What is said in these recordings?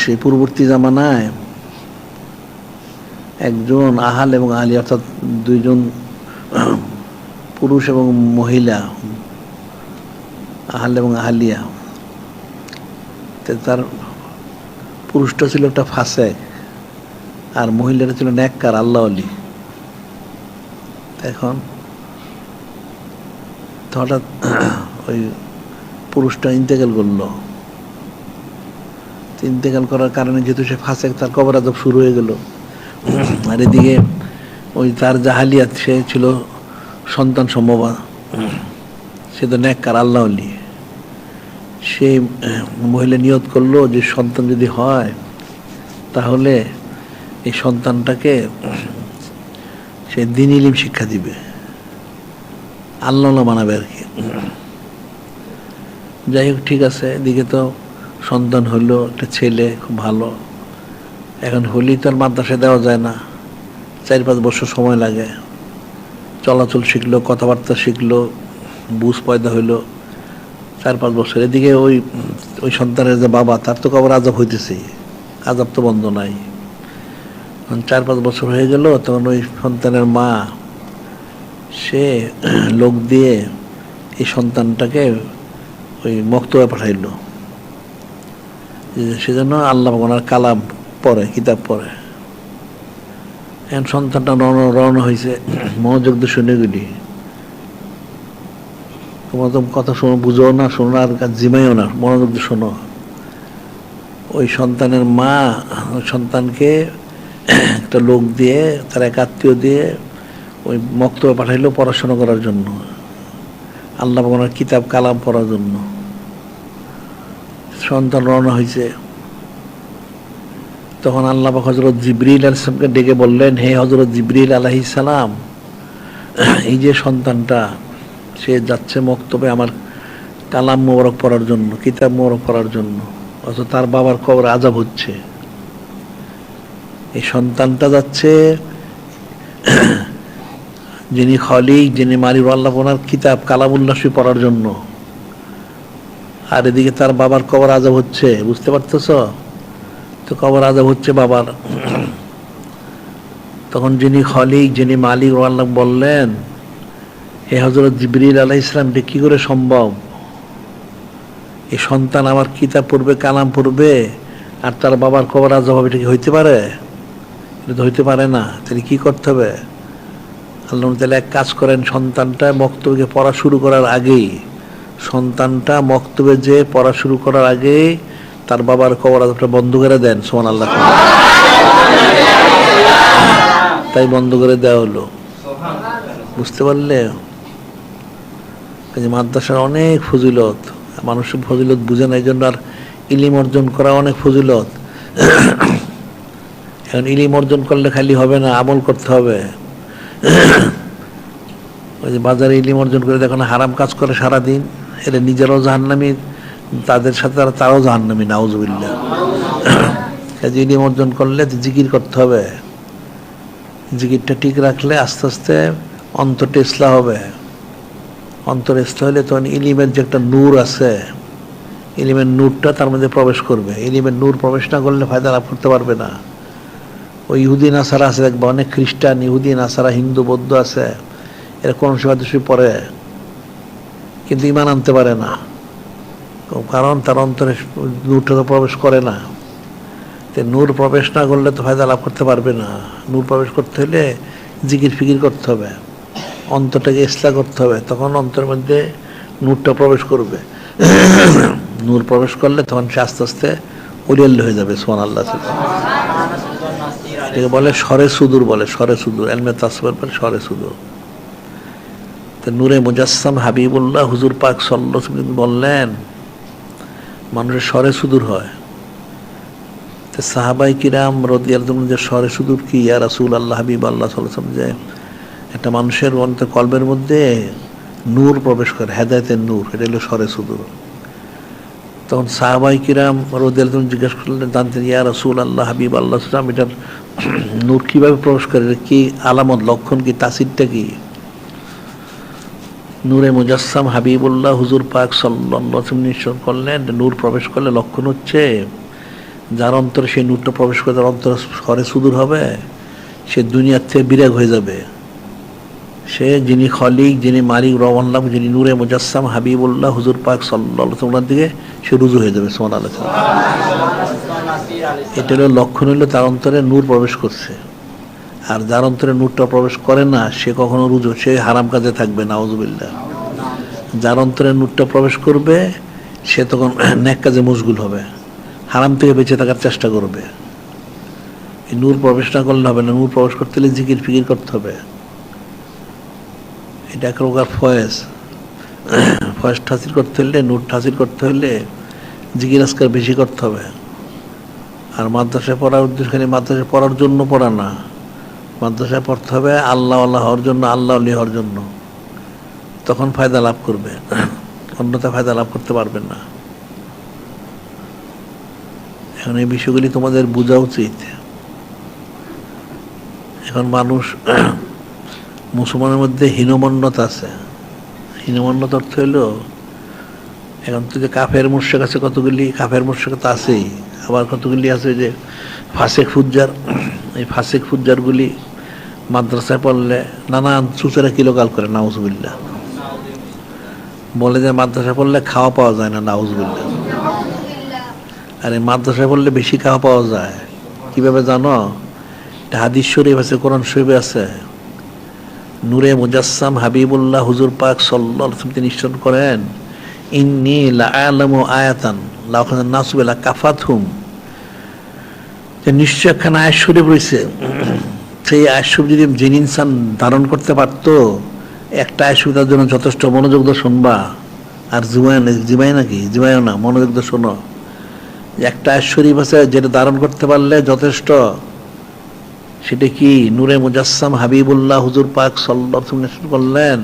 সেই পূর্ববর্তী জামানায় একজন আহাল এবং আলী, অর্থাৎ দুইজন পুরুষ এবং মহিলা, আহাল এবং আহালিয়া। তার পুরুষটা ছিল একটা ফাসেক আর মহিলাটা ছিল নেককার আল্লাহ আলী। এখন হঠাৎ ওই পুরুষটা ইন্তেকাল করলো। ইন্তেকাল করার কারণে যেহেতু সে ফাসেক, তার কবর আযাব শুরু হয়ে গেল। আর এদিকে ওই তার জাহালিয়াত, সে ছিল সন্তান সম্ভব, সে তো নেককার আল্লাহ আলী। সে মহিলা নিয়ত করলো যে সন্তান যদি হয় তাহলে এই সন্তানটাকে সে দ্বীন ইলম শিক্ষা দিবে, আল্লাহ বানাবে আর কি। যাই হোক, ঠিক আছে। এদিকে তো সন্তান হইলো, একটা ছেলে, খুব ভালো। এখন হলেই তো আর মাদ্রাসায় দেওয়া যায় না, 4-5 বছর সময় লাগে। চলাচল শিখলো, কথাবার্তা শিখলো, বুঝ পয়দা হইলো 4-5 বছর। এদিকে ওই সন্তানের যে বাবা, তার তো কবর আযাব হইতেছে, আযাব তো বন্ধ নাই। 4-5 বছর হয়ে গেল, তখন ওই সন্তানের মা সে লোক দিয়ে এই সন্তানটাকে ওই মক্তবে পাঠাইল, সেজন্য আল্লাহ ওনার কালাম পড়ে, কিতাব পড়ে। এখন সন্তানটা রওনা হয়েছে, মনোযোগ দিয়ে শুনে গেলি। তোমার তো কথা শোনো, বুঝো না, শোনো আর জিমাইও না, মনোযোগ দিয়ে শোনো। ওই সন্তানের মা ওই সন্তানকে একটা লোক দিয়ে, তার এক আত্মীয় দিয়ে ওই মক্তবে পাঠাইলো পড়াশোনা করার জন্য, আল্লাহ ওনার কিতাব কালাম পড়ার জন্য। সন্তান রওনা হয়েছে, তখন আল্লাহ পাক হযরত জিবরিল আলাইহিস সালামকে ডেকে বললেন, হে হযরত জিবরিল আলাইহিস সালাম, এই যে সন্তানটা সে যাচ্ছে মক্তবে আমার কালাম মোবারক পড়ার জন্য, কিতাব মোবারক পড়ার জন্য, অথচ তার বাবার কবরে আযাব হচ্ছে। এই সন্তানটা যাচ্ছে যিনি খলিক, যিনি মালিক, আল্লাহ ওনার কিতাব কালামুল্লাহ পড়ার জন্য, আর এদিকে তার বাবার কবর আযাব হচ্ছে। বুঝতে পারতেছ তো? কবর আযাব হচ্ছে বাবার। তখন যিনি খলিক, যিনি মালিক, আল্লাহ বললেন, হে হযরত জিবরিল আলাইহিস সালাম, এটা কি করে সম্ভব? এই সন্তান আমার কিতাব পড়বে, কালাম পড়বে, আর তার বাবার কবর আযাব হবে, এটা কি হইতে পারে? এটা তো হইতে পারে না। তাহলে কি করতে হবে? আল্লাহ তাআলা এক কাজ করেন, সন্তানটা মক্তবে পড়া শুরু করার আগেই, সন্তানটা মক্তবে যে পড়া শুরু করার আগেই তার বাবার কবর আযাবটা বন্ধ করে দেন। সুবহানাল্লাহ। তাই বন্ধ করে দেওয়া হলো। বুঝতে পারলে? মাদ্রাসার অনেক ফজিলত, মানুষের ফজিলত বুঝে না, এই জন্য আর ইলিম অর্জন করা অনেক ফজিলত। এখন ইলিম অর্জন করলে খালি হবে না, আমল করতে হবে। ওই যে বাজারে ইলিম অর্জন করে দেখো না, হারাম কাজ করে সারাদিন, এরা নিজেরাও জাহান্নামী, তাদের সাথে তারাও জাহান্নামী, নাউজুবিল্লাহ। কাজে ইলিম অর্জন করলে জিকির করতে হবে, জিকিরটা ঠিক রাখলে আস্তে আস্তে অন্তরটা ইসলাহ হবে। অন্তর ইসলাহ হলে তখন ইলিমের যে একটা নূর আছে, ইলিমের নূরটা তার মধ্যে প্রবেশ করবে। ইলিমের নূর প্রবেশ না করলে ফায়দা লাভ করতে পারবে না। ওই ইহুদি নাসারা আছে দেখবা, অনেক খ্রিস্টান, ইহুদি নাসারা, হিন্দু, বৌদ্ধ আছে, এরা কোন সময় পড়ে কিন্তু ঈমান আনতে পারে না, কারণ তার অন্তরে নূরটা তো প্রবেশ করে না। নূর প্রবেশ না করলে তো ফায়দা লাভ করতে পারবে না। নূর প্রবেশ করতে হলে জিকির ফিকির করতে হবে, অন্তরটাকে ইসলাহ করতে হবে, তখন অন্তরের মধ্যে নূরটা প্রবেশ করবে। নূর প্রবেশ করলে তখন সে আস্তে আস্তে ওলিয়াল্লাহ হয়ে যাবে। সুবহানাল্লাহ। এটাকে বলে সরে সুদূর, বলে সরে সুদূর, এলমে তাসবির বলে সরে সুদূর। তো নূরে মুজাসসাম হাবিবুল্লাহ হুজুর পাক সাল্লাল্লাহু আলাইহি ওয়াসাল্লাম বললেন, মানুষের সরে সুদূর হয়। তো সাহাবাই কিরাম রাদিয়াল্লাহু আনহুম যে সরে সুদূর কি, ইয়া রাসূলুল্লাহ, হাবিব আল্লাহ সাল্লাল্লাহু আলাইহি ওয়াসাল্লাম, যে একটা মানুষের অন্তর কলবের মধ্যে নূর প্রবেশ করে, হেদায়েতের নূর, এটা হলো সরে সুদূর। তখন সাহাবাই কিরাম রাদিয়াল্লাহু আনহুম জিজ্ঞাসা করলেন, জানতেন, ইয়া রাসূলুল্লাহ, হাবিব আল্লাহ সাল্লাল্লাহু আলাইহি ওয়াসাল্লাম, এটার নূর কিভাবে প্রবেশ করে, কি আলামত, লক্ষণ কি, তাসিরটা কি? নূরে মুজাসসাম হাবিবুল্লাহ হুজুর পাক সাল্লাল্লাহু আলাইহি ওয়াসাল্লাম নিশ্চয় করলেন, নূর প্রবেশ করলে লক্ষণ হচ্ছে যার অন্তরে সেই নূরটা প্রবেশ করে তার অন্তর ঘরে সুদূর হবে, সে দুনিয়ার থেকে বিরাগ হয়ে যাবে। সে যিনি খলিক, যিনি মালিক, রওয়াল্লাহ, যিনি নূরে মুজাসসাম হাবিবুল্লাহ হুজুর পাক সাল্লাল্লাহু আলাইহি ওয়াসাল্লামের দিকে সে রুজু হয়ে যাবে। সুবহানাল্লাহ। এটা হলো লক্ষণ, হইলো তার অন্তরে নূর প্রবেশ করছে। আর যার অন্তরে নূরটা প্রবেশ করে না, সে কখনো রুজু, সে হারাম কাজে থাকবে, নাউজুবিল্লাহ। যার অন্তরে নূরটা প্রবেশ করবে, সে তখন নেক কাজে মশগুল হবে, হারাম থেকে বেঁচে থাকার চেষ্টা করবে। এই নূর প্রবেশ না করলে হবে না। নূর প্রবেশ করতে হলে জিকির ফিকির করতে হবে। এটা এক প্রকার ফয়েজ। ফয়েজ হাসিল করতে হলে, নূর হাসিল করতে হলে জিকির আজকার বেশি করতে হবে। আর মাদ্রাসায় পড়ার উদ্দেশ্য খালি মাদ্রাসায় পড়ার জন্য পড়া না, মাদ্রাসায় পড়তে হবে আল্লাহ আল্লাহ হওয়ার জন্য, আল্লাহ আল্লাহ হওয়ার জন্য। তখন ফায়দা লাভ করবে, অন্যথা ফায়দা লাভ করতে পারবেন না। এখন এই বিষয়গুলি তোমাদের বোঝা উচিত। এখন মানুষ, মুসলমানের মধ্যে হীনমন্যতা আছে। হীনমন্যতা অর্থ হইল, এখন তো যে কাফের মুশরিক আছে কতগুলি, কাফের মুশরিক তো আছেই, আবার কতগুলি আছে যে ফাসেক ফুজ্জার। এই ফাসেক ফুজ্জারগুলি মাদ্রাসায় পড়লে নানান চুচেরা কিলোকাল করে, নাউজুবিল্লাহ। বলে যে মাদ্রাসায় পড়লে খাওয়া পাওয়া যায় না, নাউজুবিল্লাহ। আর এই মাদ্রাসায় পড়লে বেশি খাওয়া পাওয়া যায়। কিভাবে জানো? এটা হাদিস শরীফ আছে, কোরআন শরীফে আছে। নূরে মুজাসসাম হাবিবুল্লাহ হুজুর পাক সাল্লাল্লাহু আলাইহি ওয়াসাল্লাম তিনি নিশ্চয় করেন, ইন্নী লাআলামু আয়াতান লাউ কানা নাসু বিলা কাফাতহুম, যে নিশ্চয় একখানা আয়াত শরীফ রয়েছে, সেই আয়াত শরীফ যদি যিনি ইনসান ধারণ করতে পারতো, একটা আয়াত শরীফ তার জন্য যথেষ্ট। মনোযোগ দিয়ে শুনবা, আর জিমাই নাকি জিমাইও না, মনোযোগ দিয়ে শোনো। একটা আয়াত শরীফ আছে যেটা ধারণ করতে পারলে যথেষ্ট। সেটা কি? নূরে মুজাসসাম হাবিবুল্লাহ হুজুর পাক সাল্লাল্লাহু আলাইহি ওয়াসাল্লাম করলেন,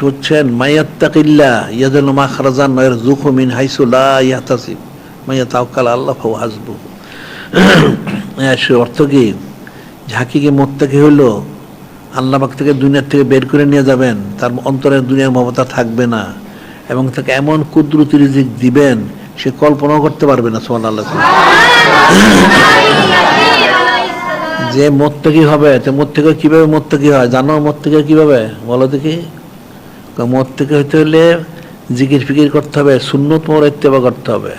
হচ্ছেন মাইয়াত্তাকিল্লাহ ইয়াজআল মাখরাজান ওয়া ইয়ারযুকহু মিন হাইসু লা ইয়াহতাসিব মাইয়াতাওয়াক্কাল আল্লাহ ফাহুয়া হাসবুহু। অর্থ কি? ঝাঁকিকে মুত্তাকি হইল আল্লাহ পাক থেকে দুনিয়ার থেকে বের করে নিয়ে যাবেন, তার অন্তরে দুনিয়ার মমতা থাকবে না, এবং তাকে এমন কুদরতি রিজিক দিবেন সে কল্পনাও করতে পারবে না। সুবহানাল্লাহ। যে মুত্তাকি হবে, তো মুত্তাকি কিভাবে মুত্তাকি হয় জানো? মুত্তাকি কিভাবে বলো দেখি? মুত্তাকি হইতে হলে জিকির ফিকির করতে হবে, সুন্নত মোর ইত্তেবা করতে হবে।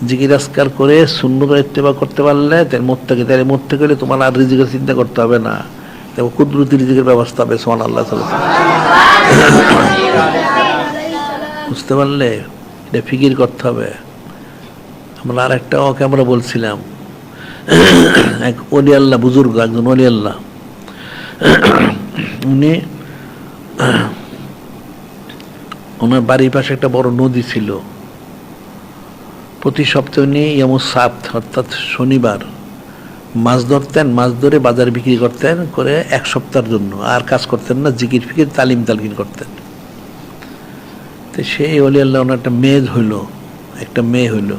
জিকির আজকার করে সুন্নত ইত্তেবা করতে পারলে তাই মুত্তাকি। তাহলে মুত্তাকি হলে তোমার আর রিজিকের চিন্তা করতে হবে না, দেখো কুদরতি রিজিকের ব্যবস্থা হবে। সুবহানাল্লাহ। বুঝতে পারলে? এটা ফিকির করতে হবে। আমরা আর একটা ওকে আমরা বলছিলাম, এক ওলি আল্লাহ বুজুর্গ, একজন ওলি আল্লাহ, উনি, ওনার বাড়ির পাশে একটা বড় নদী ছিল। প্রতি সপ্তাহে উনি ইয়ামুস সাবত অর্থাৎ শনিবার মাছ ধরতেন, মাছ ধরে বাজারে বিক্রি করতেন, করে এক সপ্তাহের জন্য আর কাজ করতেন না, জিকির ফিকির তালকিন করতেন। তো সেই ওলি আল্লাহ ওনার একটা মেয়ে হইল।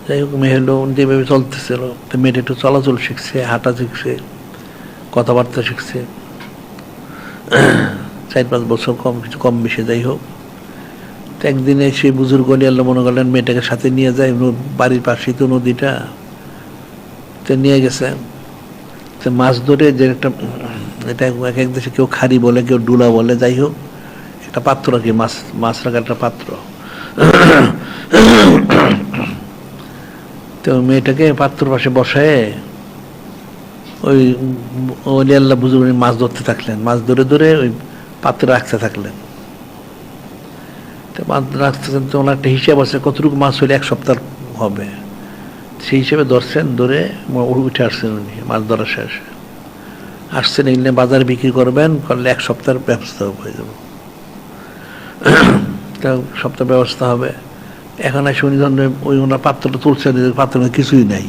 যাই হোক, মেয়ে হলো, যেভাবে চলতেছিল, তো মেয়েটা একটু চলাচল শিখছে, হাঁটা শিখছে, কথাবার্তা শিখছে। 4-5 বছর কিছু কম বেশি, যাই হোক। তো একদিনে সেই বুজুর্গ ওলি আল্লাহ মনে করলেন মেয়েটাকে সাথে নিয়ে যায়, বাড়ির পাশেই তো নদীটা, তো নিয়ে গেছে। তো মাছ ধরে যে একটা, এটা এক এক দেশে কেউ খাড়ি বলে, কেউ ডুলা বলে, যাই হোক, একটা পাত্র আর কি, মাছ রাখার একটা পাত্র। তো মেয়েটাকে পাত্রর পাশে বসায় ওই ওলি আল্লাহ বুজুর্গ মাছ ধরতে থাকলেন, মাছ ধরে ধরে ওই পাত্রে রাখতে থাকলেন। তো মাছ রাখতে তো ওনার একটা হিসাব আছে, কতটুকু মাছ হলে 1 সপ্তাহ হবে, সেই হিসেবে ধরছেন। ধরে উঠে আসছেন উনি, মাছ ধরা শেষ আসছেন, এগুলো বাজারে বিক্রি করবেন, করলে 1 সপ্তাহের ব্যবস্থা হয়ে যাবে। তা সপ্তাহ ব্যবস্থা হবে। এখন এসে উনি ধরেন ওই ওনার পাত্রটা তুলছে, পাত্র কিছুই নাই,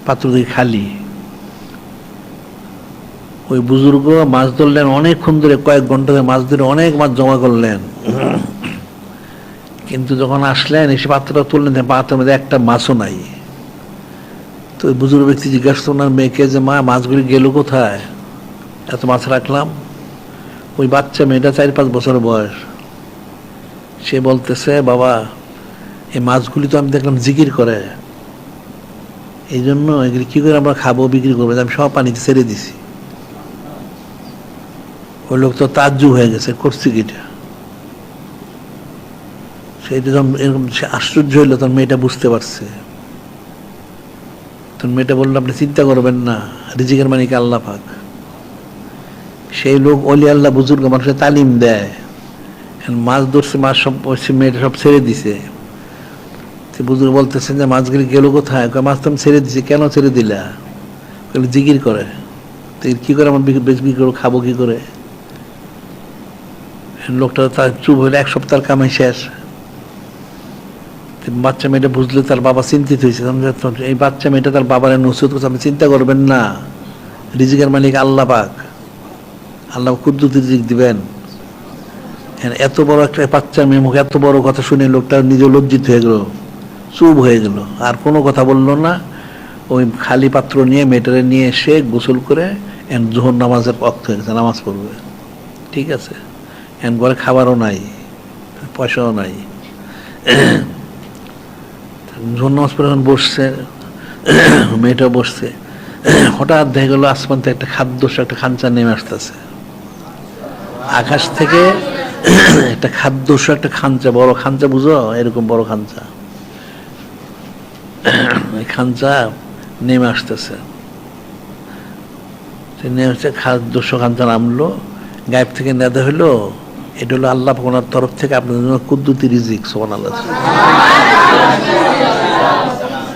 পাত্র দিয়ে খালি। ওই বুজুর্গ মাছ ধরলেন অনেকক্ষণ ধরে, কয়েক ঘন্টা ধরে মাছ ধরে অনেক মাছ জমা করলেন, কিন্তু যখন আসলেন এসে পাত্রটা তুললেন, পাত্রের মধ্যে একটা মাছও নাই। তো ওই বুজুর্গ ব্যক্তি জিজ্ঞাসা ওনার মেয়েকে যে, মা মাছগুলি গেল কোথায়? এত মাছ রাখলাম। ওই বাচ্চা মেয়েটা 4-5 বছর বয়স, সে বলতেছে, বাবা এই মাছগুলি তো আমি দেখলাম জিকির করে, এই জন্য এগুলি কি করে আমরা খাবো, বিক্রি করবো, আমি সব পানিতে ছেড়ে দিছি। ওই লোক তো তাজ্জুব হয়ে গেছে, করছি কিটা। সেইটা যখন এরকম সে আশ্চর্য হইলো, তখন মেয়েটা বুঝতে পারছে। তখন মেয়েটা বললো, আপনি চিন্তা করবেন না, রিজিকের মালিক আল্লাহ পাক। সেই লোক অলি আল্লাহ বুজুর্গ মানুষের তালিম দেয়, মাছ ধরছে, মাছ সব মেয়েটা সব ছেড়ে দিছে। বুজুর্গ বলতেছেন যে মাছগুলি গেল কোথায়? মাছ তো আমি ছেড়ে দিছি। কেন ছেড়ে দিলা? জিকির করে। তো কি করে আমার বিক্রি করে খাবো কি করে? লোকটা তার চুপ হইলে, এক সপ্তাহের কামাই শেষ। বাচ্চা মেয়েটা বুঝলে তার বাবা চিন্তিত হয়েছে। এই বাচ্চা মেয়েটা তার বাবার নসিহত করছে, আপনি চিন্তা করবেন না, রিজিকের মালিক আল্লাহ পাক, আল্লাহ কুদ্দুতি রিজিক দিবেন। এত বড় একটা বাচ্চা মেয়ে মুখে এত বড় কথা শুনে লোকটা নিজে লজ্জিত হয়ে গেল, চুপ হয়ে গেল, আর কোনো কথা বললো না। ওই খালি পাত্র নিয়ে মেয়েটারে নিয়ে এসে গোসল করে জোহর নামাজের ওয়াক্ত হয়ে গেছে, নামাজ পড়বে। ঠিক আছে, ঘরে খাবারও নাই, পয়সাও নাই। জোহর নামাজ পড়ে এখন বসছে, মেয়েটাও বসছে। হঠাৎ দেখা গেল আসমান থেকে একটা খাদ্যস্য, একটা খাঞ্চা নেমে আসতেছে আকাশ থেকে। একটা খাদ্যস্য, একটা খাঞ্চা, বড় খাঞ্চা, বুঝো এরকম বড় খাঞ্চা, খাঞ্চা নেমে আসতেছে। নেমে আসছে, খাদ্যস্য খাঞ্চা নামলো, গায়েব থেকে নেদা হইলো, এটা হলো আল্লাহ ওনার তরফ থেকে আপনাদের জন্য কুদ্দুতি রিজিক। সুবহানাল্লাহ।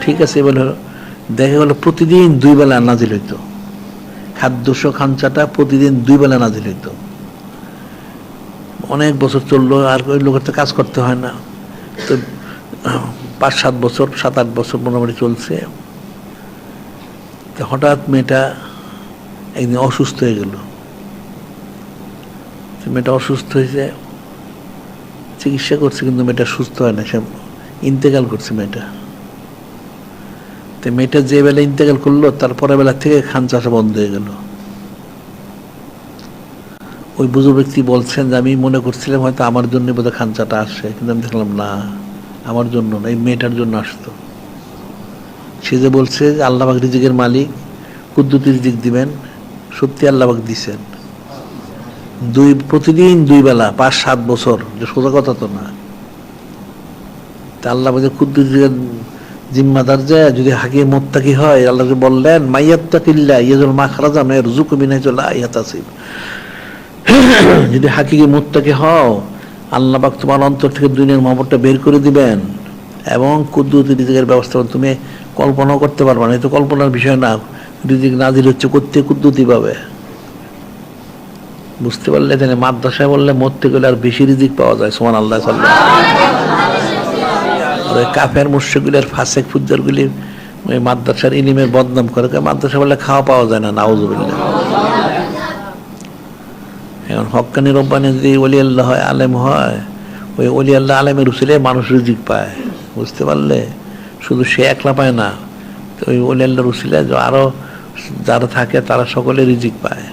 ঠিক আছে, এবার দেখা গেল প্রতিদিন 2 বেলা নাজিল হইতো। খাদ্যস্য খাঞ্চাটা প্রতিদিন 2 বেলা নাজিল হইতো। অনেক বছর চললো, আর ওই লোকের তো কাজ করতে হয় না। তো 5-7 বছর, 7-8 বছর মোটামুটি চলছে। তো হঠাৎ মেয়েটা একদিন অসুস্থ হয়ে গেল। মেয়েটা অসুস্থ হয়েছে, চিকিৎসা করছে, কিন্তু মেয়েটা সুস্থ হয় না, সে ইন্তেকাল করছে মেয়েটা। তো মেয়েটা যে বেলা ইন্তেকাল করলো, তারপরে বেলা থেকে খাঞ্চা আসা বন্ধ হয়ে গেল। ওই বুজুর্গ ব্যক্তি বলছেন যে আমি মনে করছিলাম হয়তো আমার জন্য বোধহয় খাঞ্চাটা আসে, কিন্তু আমি দেখলাম না, আমার জন্য না, এই মেয়েটার জন্য আসতো। সে যে বলছে যে আল্লাহ পাক রিজিকের মালিক, কুদ্দুতি রিজিক দিবেন, সত্যি আল্লাহ পাক দিছেন। প্রতিদিন 2 বেলা, 5-7 বছর, যে সোজা কথা তো না। তা আল্লাহ পাক কুদ্দুতি জিম্মাদার যায়, যদি হাকিম মুত্তাকি হয়, আল্লাহকে বললেন মাইয়াত্তাকিল্লাহ ইয়াজুল মাখরাজা মিন ইয়ারযুকু মিন হাইসু লা ইয়াহতাসিব। যদি হাকিকি মুত্তাকি হও, আল্লাহ পাক তোমার অন্তর থেকে দুনিয়ার মহব্বতটা বের করে দিবেন, এবং কুদ্দুতি রিজিকের ব্যবস্থা তুমি কল্পনাও করতে পারবে না। এটা কল্পনার বিষয় না, রিজিক নাজিল হচ্ছে করতে কুদ্দুতি পাবে। বুঝতে পারলে? তাহলে মাদ্রাসায় বললে মরতে গেলে আর বেশি রিজিক পাওয়া যায়। সুবহানাল্লাহ। কাফের মুশরিকগুলির ফাসেক ফুজ্জারগুলি ওই মাদ্রাসার ইলিমের বদনাম করে, মাদ্রাসা বললে খাওয়া পাওয়া যায় না, নাউযুবিল্লাহ। এখন হক্কানি রব্বানি যদি ওলি আল্লাহ হয়, আলেম হয়, ওই ওলি আল্লাহ আলেমের উসিলে মানুষ রিজিক পায়। বুঝতে পারলে? শুধু সে একলা পায় না, তো ওই ওলি আল্লাহর উসিলে আরো যারা থাকে তারা সকলে রিজিক পায়।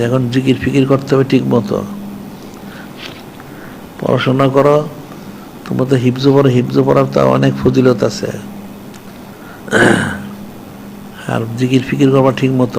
এখন জিকির ফিকির করতে হবে ঠিক মতো, পড়াশোনা করো। তোমরা তো হিফজো পড়ো, হিফজো পড়ার তো অনেক ফজিলত আছে। আর জিকির ফিকির করবা ঠিক মতো।